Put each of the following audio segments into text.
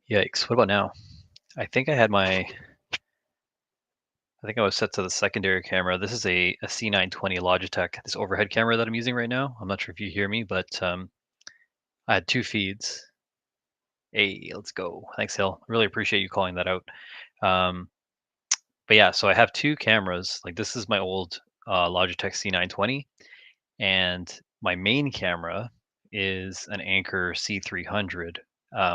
Yikes. What about now? I think I had my I think I was set to the secondary camera. This is a C920 Logitech, this overhead camera that I'm using right now. I'm not sure if you hear me, but I had two feeds. Hey, let's go. Thanks, Hill. Really appreciate you calling that out. Um, but yeah, so I have two cameras. Like this is my old Logitech C920, and my main camera is an Anker C300,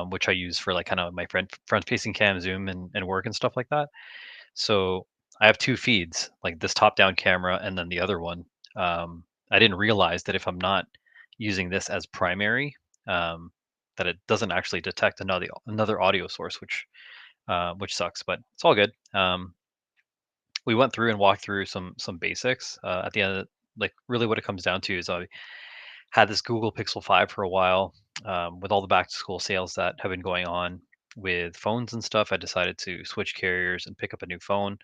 which I use for like kind of my front-facing cam zoom and work and stuff like that. So I have two feeds, like this top-down camera and then the other one. I didn't realize that if I'm not using this as primary, um, that it doesn't actually detect another audio source, which sucks, but it's all good. We went through and walked through some basics. At the end, like really, what it comes down to is I had this Google Pixel 5 for a while. With all the back to school sales that have been going on with phones and stuff, I decided to switch carriers and pick up a new phone.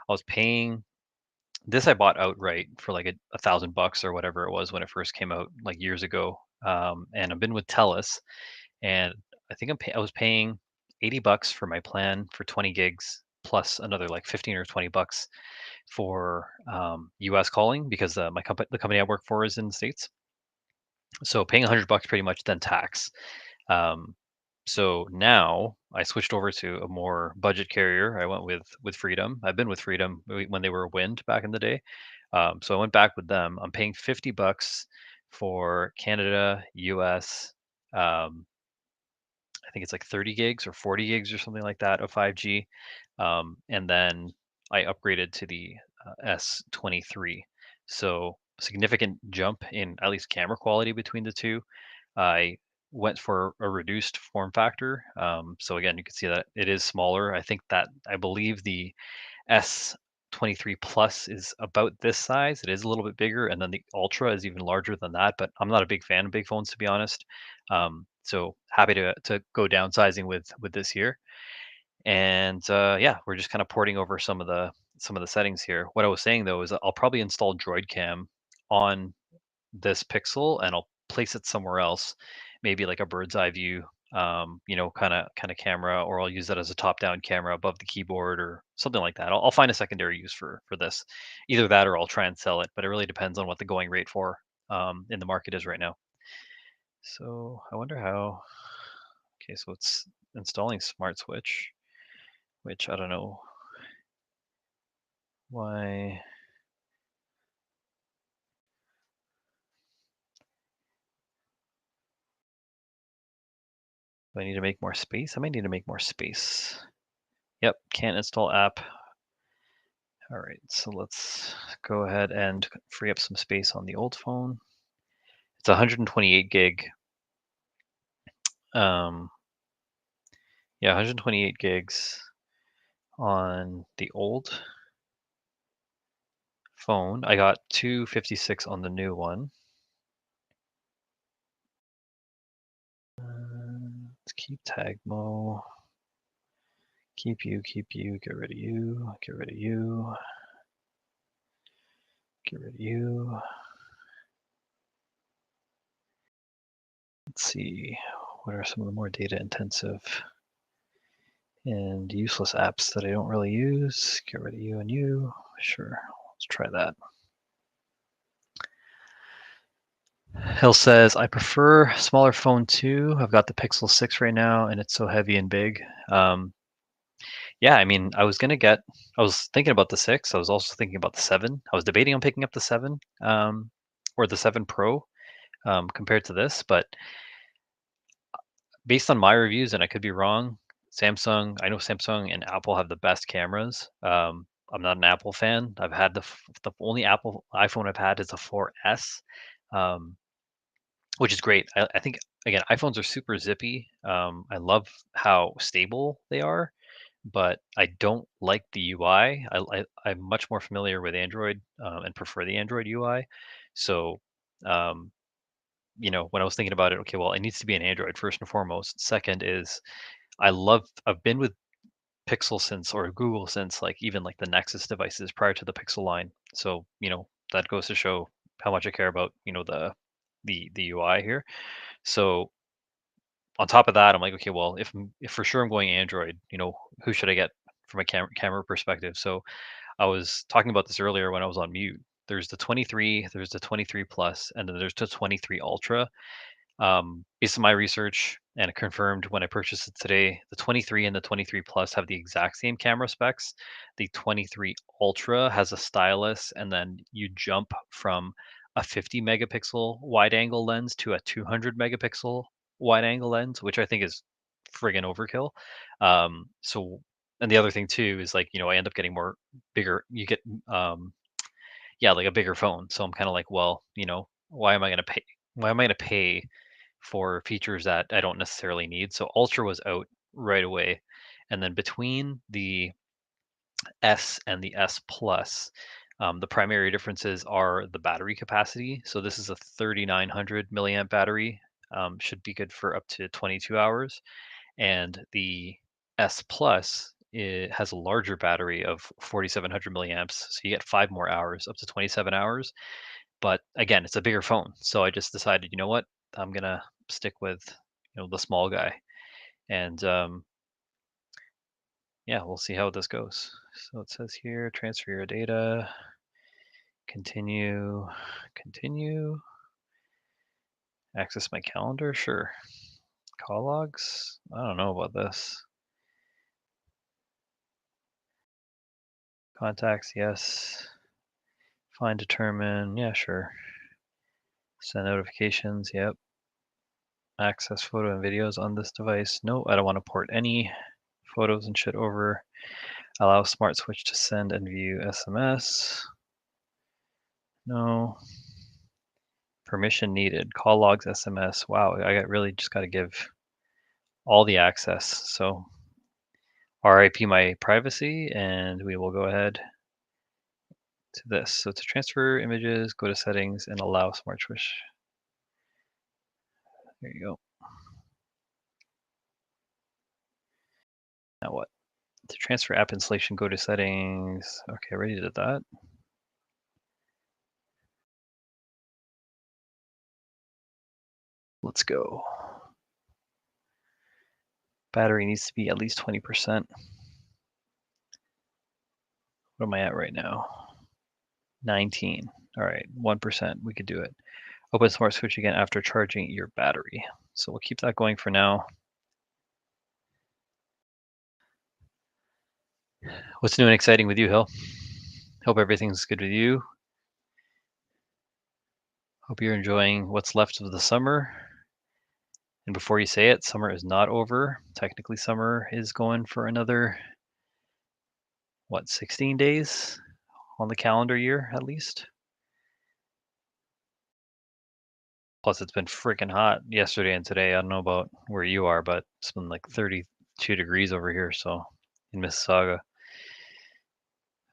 I was paying this I bought outright for like $1,000 or whatever it was when it first came out like years ago. And I've been with Telus, and I think I was paying $80 for my plan for 20 gigs plus another like 15 or $20 for US calling because the company I work for is in the States. So paying $100 pretty much then tax. Um, so now I switched over to a more budget carrier. I went with Freedom. I've been with Freedom when they were Wind back in the day. So I went back with them. I'm paying $50 for Canada, US. Um, I think it's like 30 gigs or 40 gigs or something like that of 5G. And then I upgraded to the S23. So significant jump in at least camera quality between the two. I went for a reduced form factor. So again, you can see that it is smaller. I believe the S23 Plus is about this size. It is a little bit bigger, and then the Ultra is even larger than that. But I'm not a big fan of big phones, to be honest. So happy to go downsizing with this here. And yeah, we're just kind of porting over some of the settings here. What I was saying though is that I'll probably install Droid Cam on this pixel and I'll place it somewhere else, maybe like a bird's eye view, kind of camera, or I'll use that as a top-down camera above the keyboard or something like that. I'll find a secondary use for this, either that or I'll try and sell it. But it really depends on what the going rate for in the market is right now. So I wonder how. Okay, so it's installing Smart Switch, which I don't know why. Do I need to make more space? I might need to make more space. Yep, can't install app. All right, so let's go ahead and free up some space on the old phone. It's 128 gig. Um, yeah, 128 gigs on the old phone. I got 256 on the new one. Let's keep Tagmo. Keep you, get rid of you, get rid of you, get rid of you. Let's see, what are some of the more data intensive and useless apps that I don't really use? Get rid of you and you. Sure, let's try that. Hill says, I prefer smaller phone too. I've got the Pixel 6 right now and it's so heavy and big. Yeah, I mean, I was thinking about the 6. I was also thinking about the 7. I was debating on picking up the 7 or the 7 Pro compared to this, but based on my reviews, and I could be wrong, I know Samsung and Apple have the best cameras. I'm not an Apple fan. I've had the only Apple iPhone I've had is a 4S. Um, which is great. I think again, iPhones are super zippy. I love how stable they are, but I don't like the UI. I'm much more familiar with Android and prefer the Android UI. So, um, when I was thinking about it, okay, well, it needs to be an Android first and foremost. Second is I've been with Pixel since or Google since like even like the Nexus devices prior to the Pixel line. So, that goes to show how much I care about, the UI here. So on top of that, I'm like, okay, well, if for sure I'm going Android, who should I get from a camera perspective? So I was talking about this earlier when I was on mute. There's the 23, there's the 23 Plus, and then there's the 23 Ultra. Based on my research, and it confirmed when I purchased it today, the 23 and the 23 Plus have the exact same camera specs. The 23 Ultra has a stylus, and then you jump from a 50 megapixel wide angle lens to a 200 megapixel wide angle lens, which I think is friggin' overkill. So, and the other thing too is like, I end up getting more bigger. You get, yeah, like a bigger phone. So I'm kind of like, well, why am I going to pay? Why am I going to pay for features that I don't necessarily need? So Ultra was out right away. And then between the S and the S Plus, the primary differences are the battery capacity. So this is a 3900 milliamp battery, should be good for up to 22 hours. And the S Plus, it has a larger battery of 4700 milliamps. So you get 5 more hours, up to 27 hours. But again, it's a bigger phone. So I just decided, you know what? I'm gonna stick with, the small guy. And yeah, we'll see how this goes. So it says here, transfer your data, continue, continue, access my calendar, sure. Call logs, I don't know about this. Contacts, yes. Find, determine, yeah, sure. Send notifications, yep. Access photo and videos on this device. No, I don't want to port any photos and shit over. Allow smart switch to send and view SMS. No. Permission needed. Call logs, SMS. Wow, really just got to give all the access. So RIP my privacy, and we will go ahead to this. So to transfer images, go to settings and allow smart switch. There you go. Now what? To transfer app installation, go to settings. Okay, I already did that. Let's go. Battery needs to be at least 20%. What am I at right now? 19. All right, 1%. We could do it. Open smart switch again after charging your battery. So we'll keep that going for now. What's new and exciting with you, Hill? Hope everything's good with you. Hope you're enjoying what's left of the summer. And before you say it, summer is not over. Technically, summer is going for another, 16 days on the calendar year at least. Plus, it's been freaking hot yesterday and today. I don't know about where you are, but it's been like 32 degrees over here, so in Mississauga.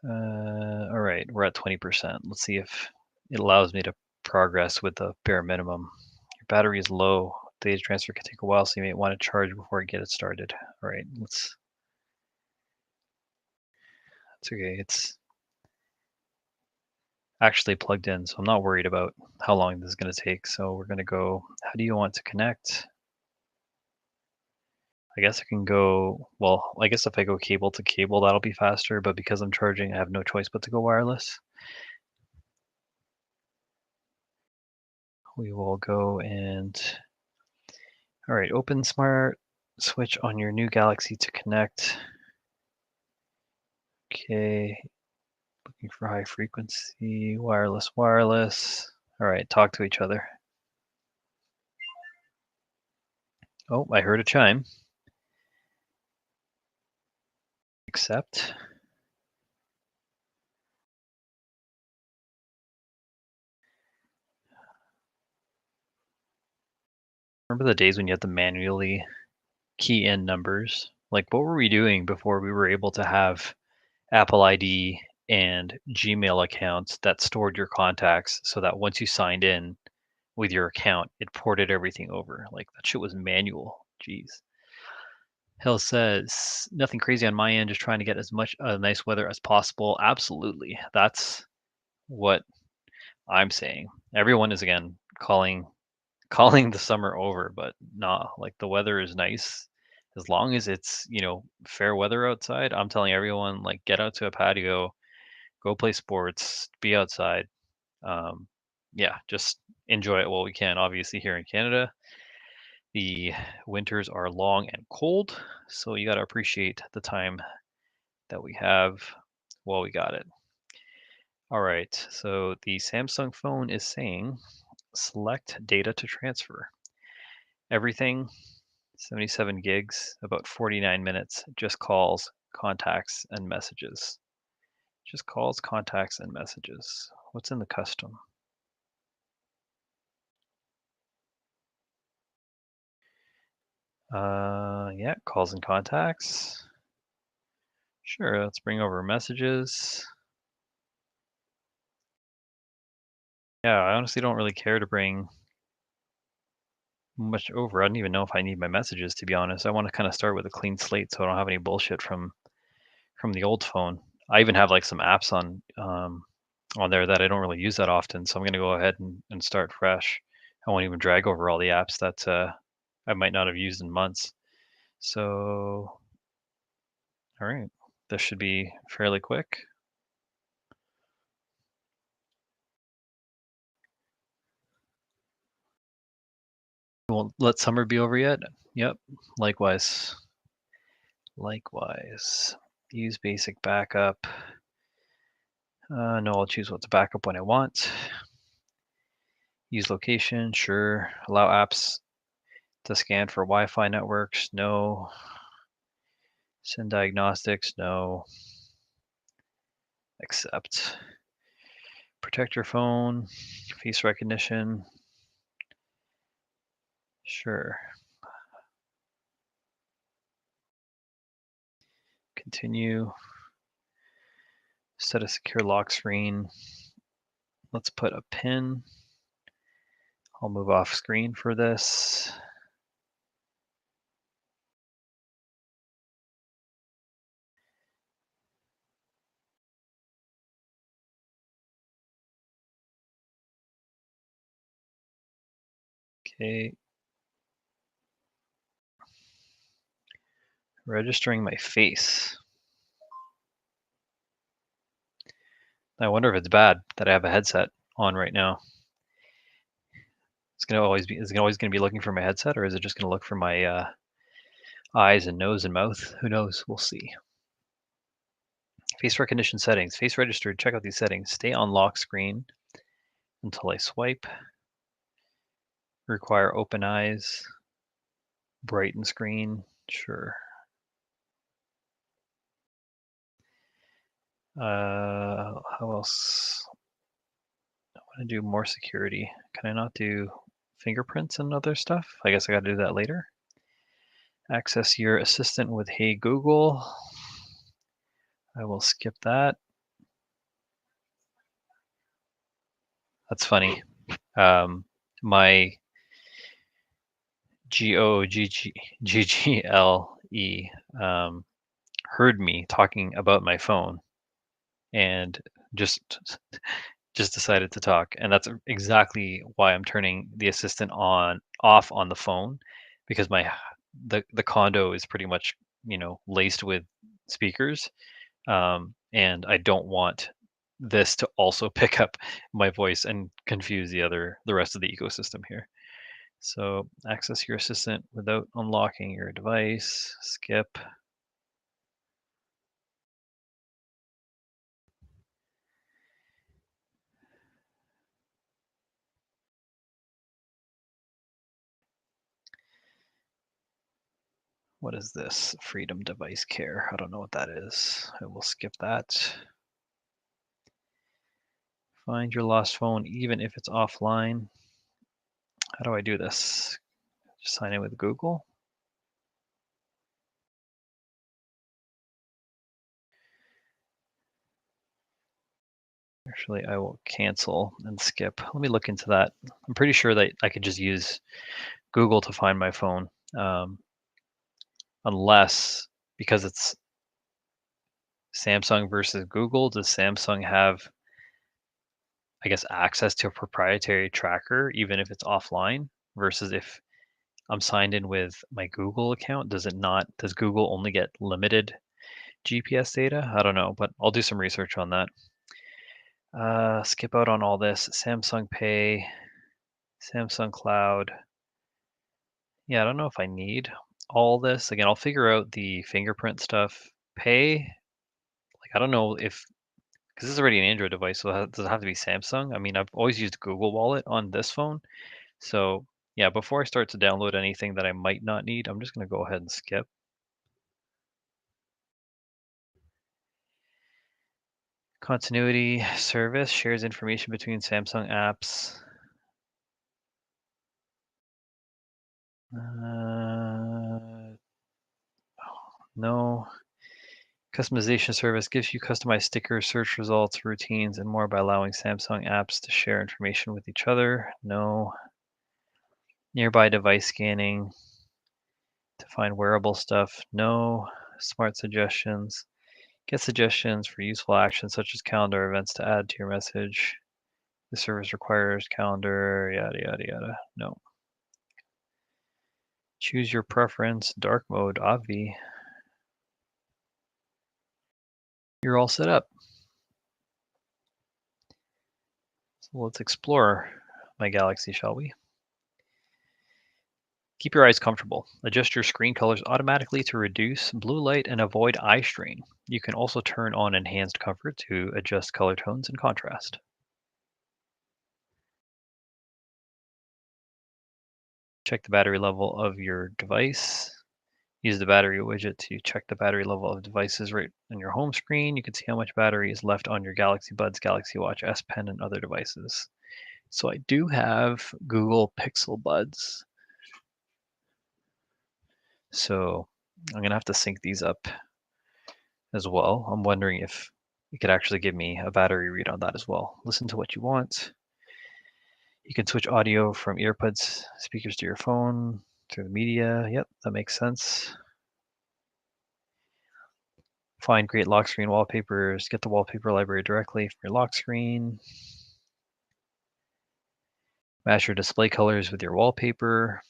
All right, we're at 20%. Let's see if it allows me to progress with the bare minimum. Your battery is low. Data transfer can take a while, so you may want to charge before you get it started. All right, it's okay. It's actually plugged in, so I'm not worried about how long this is going to take. So we're going to go, how do you want to connect? I guess I can go, well, I guess if I go cable to cable, that'll be faster, but because I'm charging, I have no choice but to go wireless. We will go and, all right, open smart switch on your new Galaxy to connect. Okay, looking for high frequency, wireless, wireless. All right, talk to each other. Oh, I heard a chime. Accept. Remember the days when you had to manually key in numbers? Like, what were we doing before we were able to have Apple ID and Gmail accounts that stored your contacts so that once you signed in with your account, it ported everything over? Like, that shit was manual. Jeez. Hill says, nothing crazy on my end, just trying to get as much nice weather as possible. Absolutely. That's what I'm saying. Everyone is, again, calling calling the summer over, but nah, like the weather is nice. As long as it's, fair weather outside, I'm telling everyone, like, get out to a patio, go play sports, be outside. Um, yeah, just enjoy it while we can. Obviously, here in Canada, the winters are long and cold, so you got to appreciate the time that we have while we got it. All right, so the Samsung phone is saying select data to transfer. Everything 77 gigs, about 49 minutes, just calls, contacts, and messages. Just calls, contacts, and messages. What's in the custom? Yeah, calls and contacts. Sure, let's bring over messages. Yeah, I honestly don't really care to bring much over. I don't even know if I need my messages, to be honest. I want to kind of start with a clean slate so I don't have any bullshit from the old phone. I even have like some apps on there that I don't really use that often, so I'm gonna go ahead and start fresh. I won't even drag over all the apps that I might not have used in months. So, all right, this should be fairly quick. Won't let summer be over yet. Yep, likewise. Likewise. Use basic backup. No, I'll choose what to back up when I want. Use location, sure. Allow apps to scan for Wi-Fi networks, no. Send diagnostics, no. Accept. Protect your phone, face recognition, sure. Continue. Set a secure lock screen. Let's put a pin. I'll move off screen for this. Okay. Registering my face. I wonder if it's bad that I have a headset on right now. Is it always gonna be looking for my headset, or is it just gonna look for my eyes and nose and mouth? Who knows? We'll see. Face recognition settings. Face registered. Check out these settings. Stay on lock screen until I swipe. Require open eyes. Brighten screen. Sure. How else? I want to do more security. Can I not do fingerprints and other stuff? I guess I got to do that later. Access your assistant with Hey Google. I will skip that. That's funny. My GOGGGLE heard me talking about my phone and just just decided to talk, and that's exactly why I'm turning the assistant on off on the phone, because the condo is pretty much, laced with speakers, and I don't want this to also pick up my voice and confuse the rest of the ecosystem here. So access your assistant without unlocking your device. Skip. What is this? Freedom Device Care. I don't know what that is. I will skip that. Find your lost phone even if it's offline. How do I do this? Just sign in with Google. Actually, I will cancel and skip. Let me look into that. I'm pretty sure that I could just use Google to find my phone, um, unless, because it's Samsung versus Google, does Samsung have, I guess, access to a proprietary tracker even if it's offline? versus if I'm signed in with my Google account. Does it not? Does Google only get limited GPS data? I don't know, but I'll do some research on that. Skip out on all this. Samsung Pay, Samsung Cloud. Yeah, I don't know if I need all this. Again, I'll figure out the fingerprint stuff. Pay, like I don't know if because this is already an Android device, so does it have to be Samsung? I mean, I've always used Google Wallet on this phone. So yeah, before I start to download anything that I might not need, I'm just gonna go ahead and skip. Continuity service shares information between Samsung apps. Uh, no. Customization service gives you customized stickers, search results, routines, and more by allowing Samsung apps to share information with each other. No. Nearby device scanning to find wearable stuff. No. Smart suggestions. Get suggestions for useful actions such as calendar events to add to your message. The service requires calendar, yada, yada, yada. No. Choose your preference, dark mode, obvi. You're all set up. So let's explore my Galaxy, shall we? Keep your eyes comfortable. Adjust your screen colors automatically to reduce blue light and avoid eye strain. You can also turn on enhanced comfort to adjust color tones and contrast. Check the battery level of your device. Use the battery widget to check the battery level of devices right on your home screen. You can see how much battery is left on your Galaxy Buds, Galaxy Watch, S Pen, and other devices. So I do have Google Pixel Buds. So I'm going to have to sync these up as well. I'm wondering if it could actually give me a battery read on that as well. Listen to what you want. You can switch audio from earbuds, speakers to your phone, through the media. Yep, that makes sense. Find great lock screen wallpapers. Get the wallpaper library directly from your lock screen. Match your display colors with your wallpaper.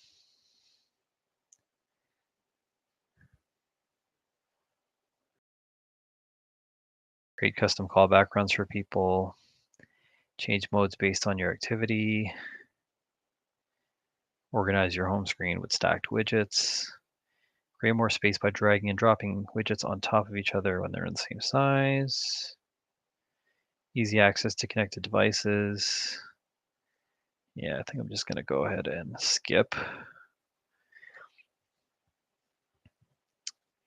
Create custom call backgrounds for people. Change modes based on your activity. Organize your home screen with stacked widgets. Create more space by dragging and dropping widgets on top of each other when they're in the same size. Easy access to connected devices. Yeah, I think I'm just going to go ahead and skip.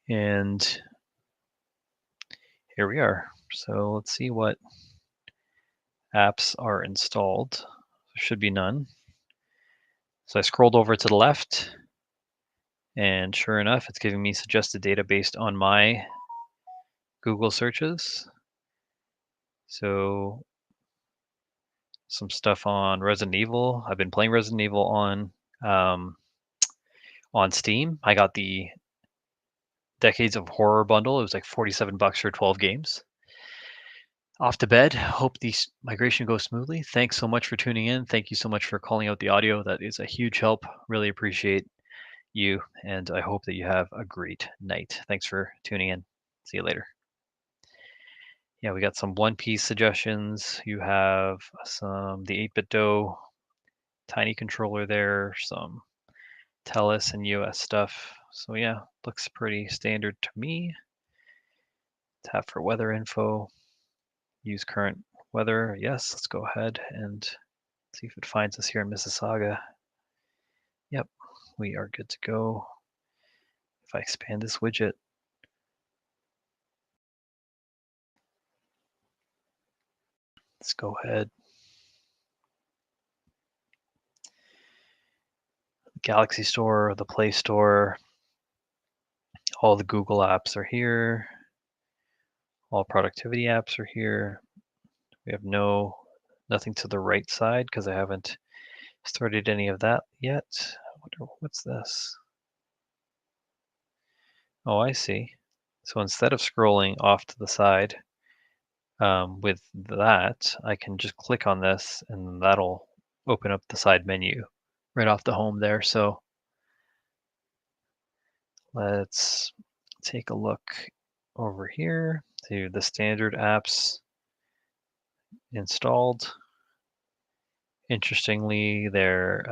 And here we are. So let's see what apps are installed. There should be none. So I scrolled over to the left, and sure enough, it's giving me suggested data based on my Google searches. So some stuff on Resident Evil. I've been playing Resident Evil on Steam. I got the Decades of Horror bundle. It was like $47 for 12 games. Off to bed. Hope the migration goes smoothly. Thanks so much for tuning in. Thank you so much for calling out the audio. That is a huge help. Really appreciate you, and I hope that you have a great night. Thanks for tuning in. See you later. Yeah, we got some One Piece suggestions. You have some the 8-bit dough tiny controller there, some TELUS and US stuff. So yeah, looks pretty standard to me. Tap for weather info. Use current weather. Yes, let's go ahead and see if it finds us here in Mississauga. Yep, we are good to go. If I expand this widget, let's go ahead. Galaxy Store, the Play Store, all the Google apps are here. All productivity apps are here. We have nothing to the right side because I haven't started any of that yet. I wonder, what's this? Oh, I see. So instead of scrolling off to the side with that, I can just click on this and that'll open up the side menu right off the home there. So let's take a look over here to the standard apps installed. Interestingly, they're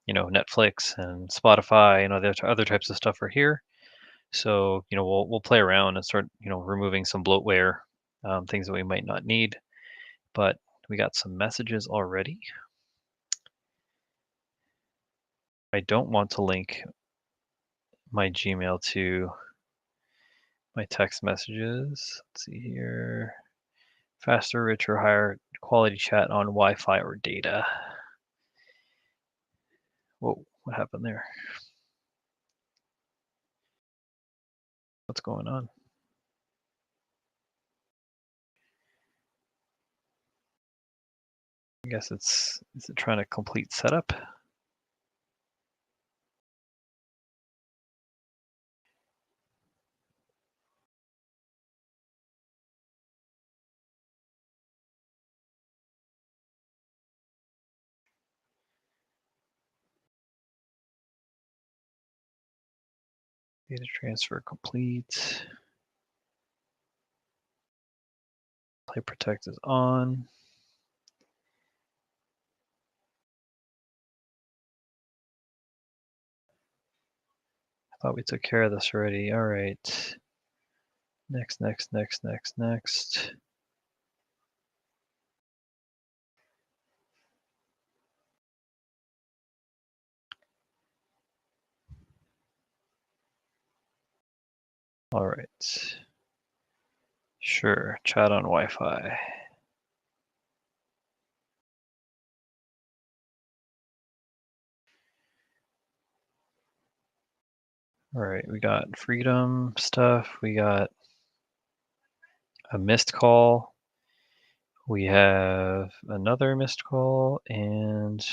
Netflix and Spotify and other types of stuff are here. So we'll play around and start removing some bloatware, things that we might not need. But we got some messages already. I don't want to link my Gmail to my text messages. Let's see here. Faster, richer, higher quality chat on Wi-Fi or data. Whoa, what happened there? What's going on? I guess is it trying to complete setup? Data transfer complete. Play protect is on. I thought we took care of this already. All right. Next. All right. Sure, chat on Wi-Fi. All right, we got freedom stuff. We got a missed call. We have another missed call and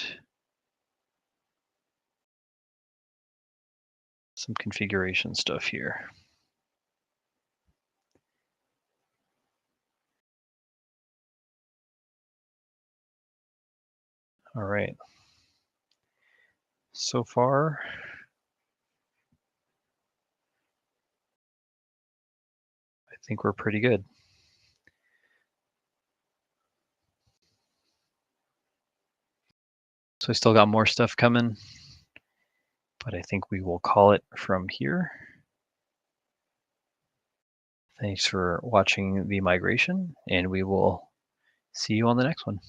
some configuration stuff here. All right. So far, I think we're pretty good. So we still got more stuff coming, but I think we will call it from here. Thanks for watching the migration, and we will see you on the next one.